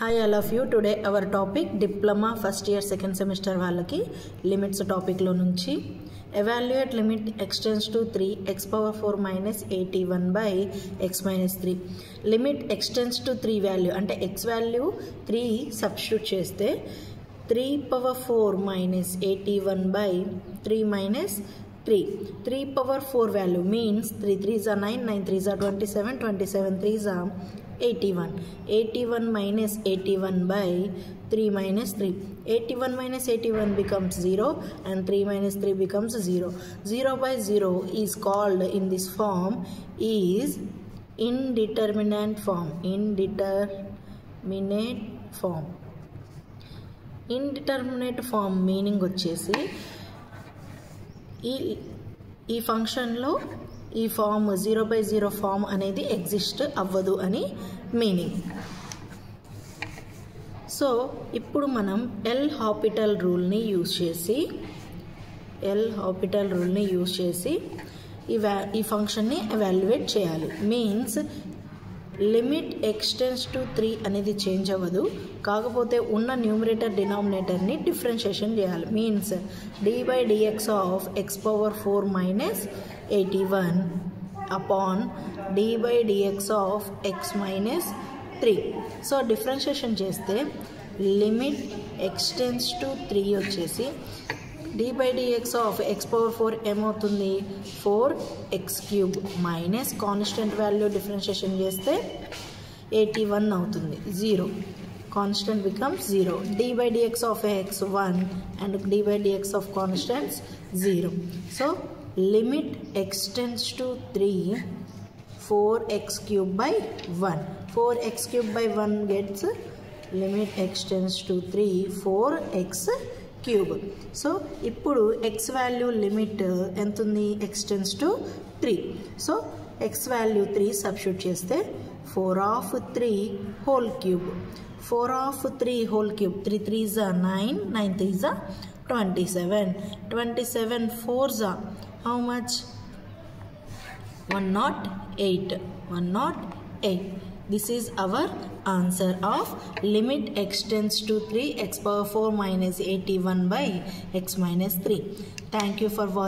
Hi all of you. Today our topic diploma first year second semester వాళ్ళకి limits topic లో నుంచి evaluate limit extends to 3 x power 4 minus 81 by x minus 3. Limit extends to 3 value అంటే x value 3 substitute చేస్తే 3 power 4 minus 81 by 3 minus 3 power 4 value means 3 3s are 9, 9 3s are 27, 27 3s are 81. 81 minus 81 by 3 minus 3. 81 minus 81 becomes 0 and 3 minus 3 becomes 0. 0 by 0 is called in this form is indeterminate form. Indeterminate form meaning వచ్చేసి ఈ ఫంక్షన్లో ఈ form 0 by 0 form అనేది exist అవ్వదు అని meaning. So ఇప్పుడు మనం L హాపిటల్ రూల్ని use చేసి ఈ ఫంక్షన్ని ఎవాల్యుయేట్ చేయాలి. మీన్స్ లిమిట్ ఎక్స్టెండ్స్ టు 3 అనేది చేంజ్ అవ్వదు, కాకపోతే ఉన్న న్యూమరేటర్ డినామినేటర్ని డిఫరెన్షియేషన్ చేయాలి. Means dy by dx of x power 4 minus 81 upon dy by dx of x minus 3. So differentiation చేస్తే లిమిట్ ఎక్స్టెండ్స్ టు 3 వచ్చేసి dy by dx of x power 4 ఏమవుతుంది 4x cube minus constant value differentiation చేస్తే 81 అవుతుంది 0. Constant becomes 0. d by dx of x 1 and d by dx of constants 0. So limit extends to 3 4x cube by 1. 4x cube by 1 gets limit extends to 3 4x cube. So ఇప్పుడు x value limit ఎంత ఉంది extends to 3. So x value 3 substitute చేస్తే 4 of 3 whole cube. 4 of 3 whole cube. 3 3s are 9, 9 3s are 27. 27 4s are how much? 108. 108. This is our answer of limit extends to 3 x power 4 minus 81 by x minus 3. Thank you for watching.